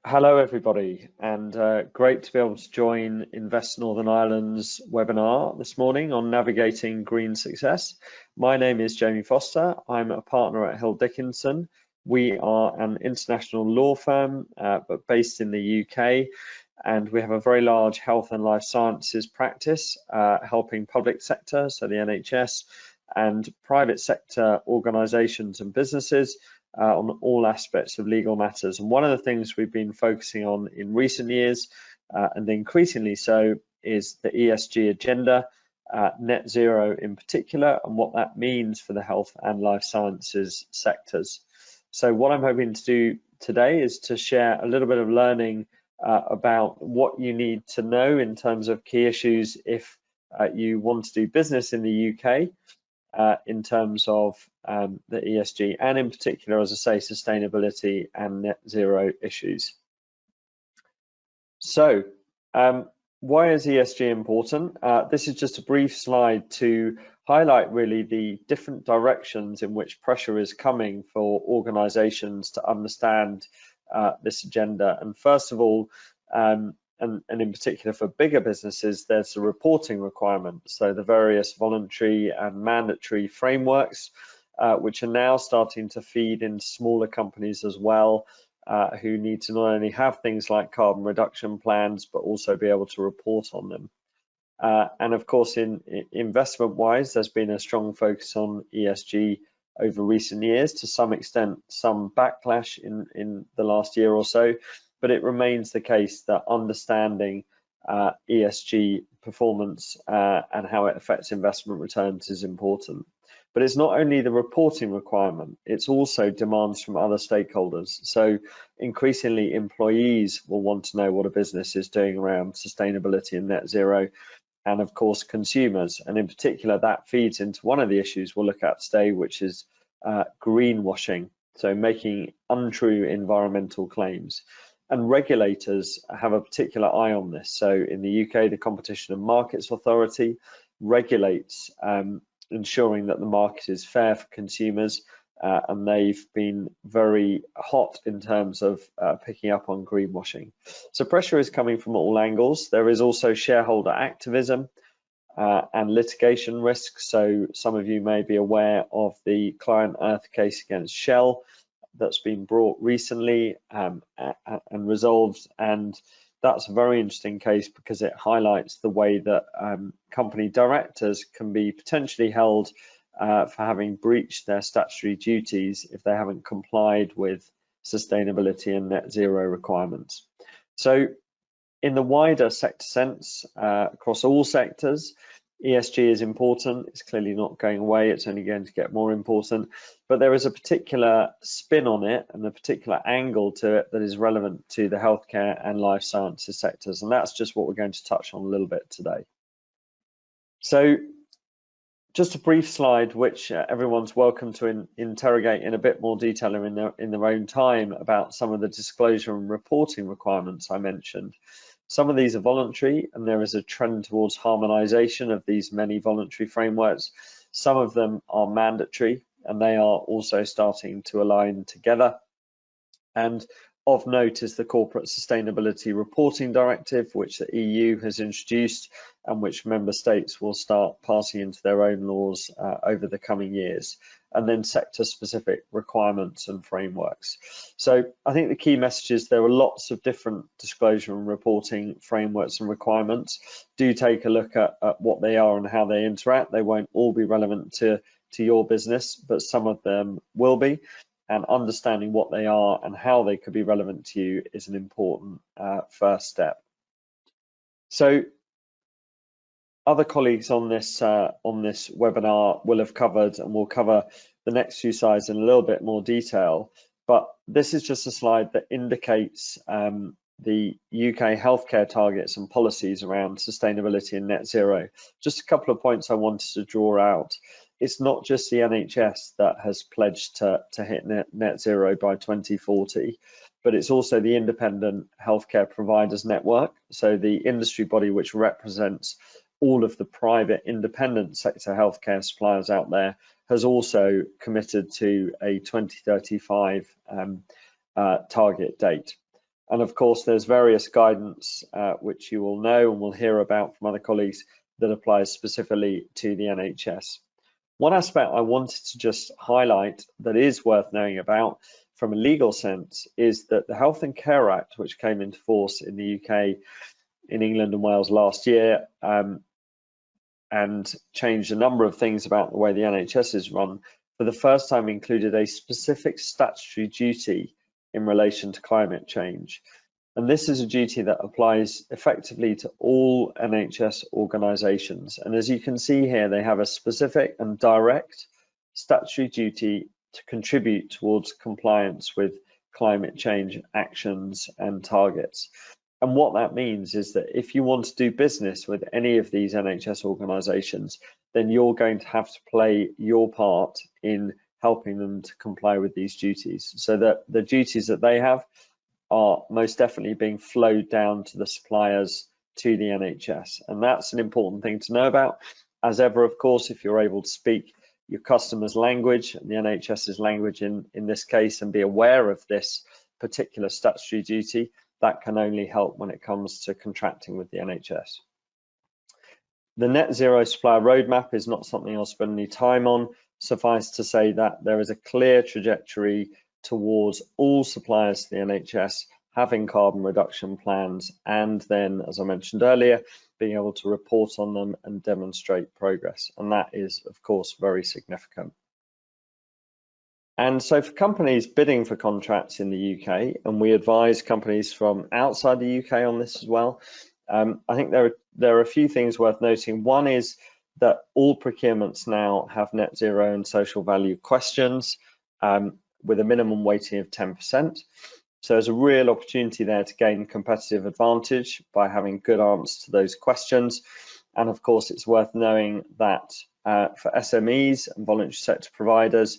Hello everybody, and great to be able to join Invest Northern Ireland's webinar this morning on navigating green success. My name is Jamie Foster. I'm a partner at Hill Dickinson. We are an international law firm, but based in the UK, and we have a very large health and life sciences practice, helping public sector, so the NHS, and private sector organisations and businesses on all aspects of legal matters. And one of the things we've been focusing on in recent years, and increasingly so, is the ESG agenda, net zero in particular, and what that means for the health and life sciences sectors. So what I'm hoping to do today is to share a little bit of learning about what you need to know in terms of key issues if you want to do business in the UK, in terms of the ESG, and in particular, as I say, sustainability and net zero issues. So why is ESG important? This is just a brief slide to highlight really the different directions in which pressure is coming for organizations to understand this agenda. And first of all, and in particular for bigger businesses, there's the reporting requirements. So the various voluntary and mandatory frameworks, which are now starting to feed into smaller companies as well, who need to not only have things like carbon reduction plans, but also be able to report on them. And of course, in investment-wise, there's been a strong focus on ESG over recent years, to some extent, some backlash in the last year or so. But it remains the case that understanding ESG performance and how it affects investment returns is important. But it's not only the reporting requirement, it's also demands from other stakeholders. So increasingly, employees will want to know what a business is doing around sustainability and net zero, and of course consumers. And in particular, that feeds into one of the issues we'll look at today, which is greenwashing, so making untrue environmental claims. And regulators have a particular eye on this. So in the UK, the Competition and Markets Authority regulates ensuring that the market is fair for consumers, and they've been very hot in terms of picking up on greenwashing. So pressure is coming from all angles. There is also shareholder activism and litigation risks. So some of you may be aware of the Client Earth case against Shell that's been brought recently and resolved, and that's a very interesting case because it highlights the way that company directors can be potentially held for having breached their statutory duties if they haven't complied with sustainability and net zero requirements. So in the wider sector sense, across all sectors, ESG is important. It's clearly not going away. It's only going to get more important. But there is a particular spin on it and a particular angle to it that is relevant to the healthcare and life sciences sectors. And that's just what we're going to touch on a little bit today. So just a brief slide, which everyone's welcome to interrogate in a bit more detail in their own time, about some of the disclosure and reporting requirements I mentioned. Some of these are voluntary, and there is a trend towards harmonization of these many voluntary frameworks. Some of them are mandatory, and they are also starting to align together. And of note is the Corporate Sustainability Reporting Directive, which the EU has introduced and which member states will start passing into their own laws over the coming years, and then sector-specific requirements and frameworks. So I think the key message is there are lots of different disclosure and reporting frameworks and requirements. Do take a look at what they are and how they interact. They won't all be relevant to your business, but some of them will be. And understanding what they are and how they could be relevant to you is an important first step. So other colleagues on this webinar will have covered, and we'll cover the next few slides in a little bit more detail, but this is just a slide that indicates the UK healthcare targets and policies around sustainability and net zero. Just a couple of points I wanted to draw out. It's not just the NHS that has pledged to hit net zero by 2040, but it's also the Independent Healthcare Providers Network, so the industry body which represents all of the private independent sector healthcare suppliers out there, has also committed to a 2035 target date. And of course, there's various guidance which you will know and will hear about from other colleagues that applies specifically to the NHS. One aspect I wanted to just highlight that is worth knowing about from a legal sense is that the Health and Care Act, which came into force in the UK, in England and Wales last year, and changed a number of things about the way the NHS is run, for the first time included a specific statutory duty in relation to climate change. And this is a duty that applies effectively to all NHS organisations. And as you can see here, they have a specific and direct statutory duty to contribute towards compliance with climate change actions and targets. And what that means is that if you want to do business with any of these NHS organisations, then you're going to have to play your part in helping them to comply with these duties. So that the duties that they have are most definitely being flowed down to the suppliers, to the NHS. And that's an important thing to know about. As ever, of course, if you're able to speak your customer's language, and the NHS's language in this case, and be aware of this particular statutory duty, that can only help when it comes to contracting with the NHS. The net zero supplier roadmap is not something I'll spend any time on. Suffice to say that there is a clear trajectory towards all suppliers to the NHS having carbon reduction plans, and then, as I mentioned earlier, being able to report on them and demonstrate progress. And that is, of course, very significant. And so for companies bidding for contracts in the UK, and we advise companies from outside the UK on this as well, I think there are a few things worth noting. One is that all procurements now have net zero and social value questions with a minimum weighting of 10%. So there's a real opportunity there to gain competitive advantage by having good answers to those questions. And of course, it's worth knowing that for SMEs and voluntary sector providers,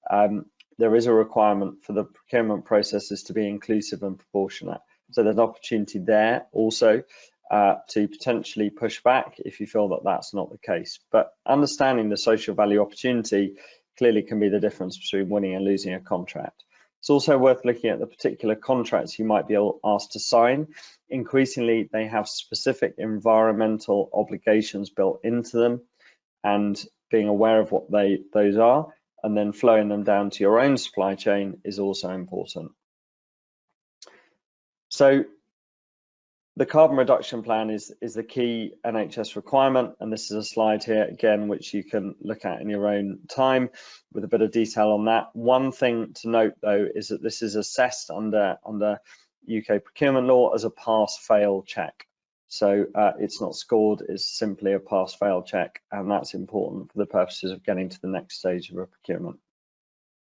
there is a requirement for the procurement processes to be inclusive and proportionate. So there's an opportunity there also to potentially push back if you feel that that's not the case. But understanding the social value opportunity clearly can be the difference between winning and losing a contract. It's also worth looking at the particular contracts you might be asked to sign. Increasingly, they have specific environmental obligations built into them, and being aware of what those are and then flowing them down to your own supply chain is also important. So the carbon reduction plan is the key NHS requirement, and this is a slide here again which you can look at in your own time with a bit of detail on that. One thing to note though is that this is assessed under UK procurement law as a pass-fail check. So it's not scored, it's simply a pass-fail check, and that's important for the purposes of getting to the next stage of a procurement.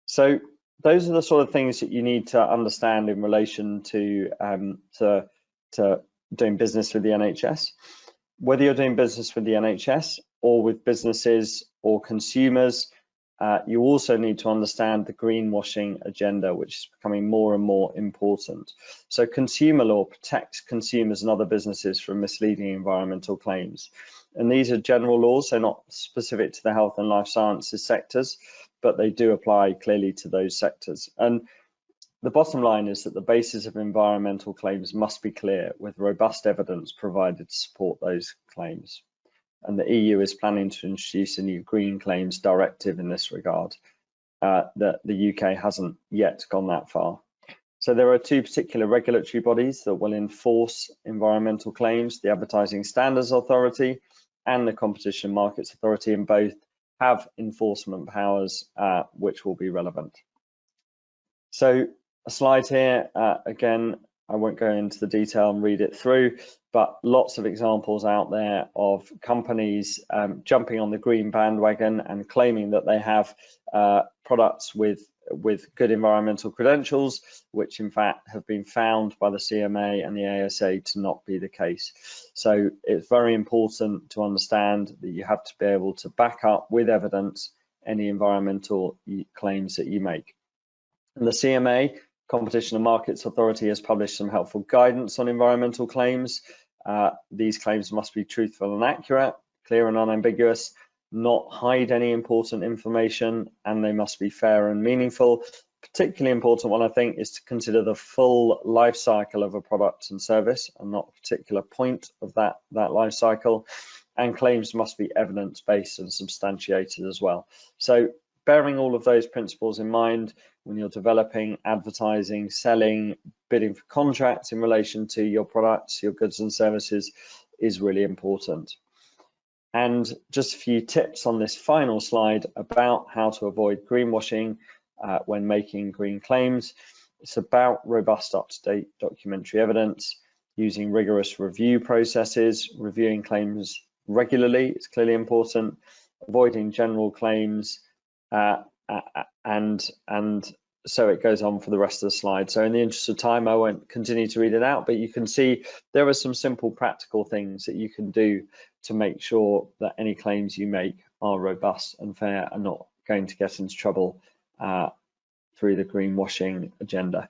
So those are the sort of things that you need to understand in relation to doing business with the NHS. Whether you're doing business with the NHS or with businesses or consumers, you also need to understand the greenwashing agenda, which is becoming more and more important. So consumer law protects consumers and other businesses from misleading environmental claims. And these are general laws, so not specific to the health and life sciences sectors, but they do apply clearly to those sectors. And the bottom line is that the basis of environmental claims must be clear, with robust evidence provided to support those claims. And the EU is planning to introduce a new green claims directive in this regard. That the UK hasn't yet gone that far. So there are two particular regulatory bodies that will enforce environmental claims: the Advertising Standards Authority and the Competition Markets Authority, and both have enforcement powers which will be relevant. So a slide here, again, I won't go into the detail and read it through, but lots of examples out there of companies jumping on the green bandwagon and claiming that they have products with good environmental credentials, which in fact have been found by the CMA and the ASA to not be the case. So it's very important to understand that you have to be able to back up with evidence any environmental claims that you make. And the CMA, Competition and Markets Authority, has published some helpful guidance on environmental claims. These claims must be truthful and accurate, clear and unambiguous, not hide any important information, and they must be fair and meaningful. particularly important one, I think, is to consider the full life cycle of a product and service and not a particular point of that life cycle. And claims must be evidence-based and substantiated as well. So bearing all of those principles in mind when you're developing, advertising, selling, bidding for contracts in relation to your products, your goods and services is really important. And just a few tips on this final slide about how to avoid greenwashing when making green claims. It's about robust, up-to-date documentary evidence, using rigorous review processes, reviewing claims regularly, it's clearly important, avoiding general claims, and so it goes on for the rest of the slide. So in the interest of time, I won't continue to read it out, but you can see there are some simple practical things that you can do to make sure that any claims you make are robust and fair and not going to get into trouble through the greenwashing agenda.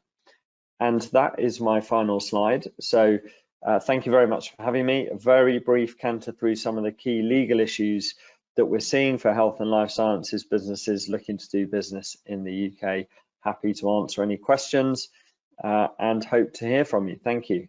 And that is my final slide. So thank you very much for having me. A very brief canter through some of the key legal issues that we're seeing for health and life sciences businesses looking to do business in the UK. Happy to answer any questions and hope to hear from you. Thank you.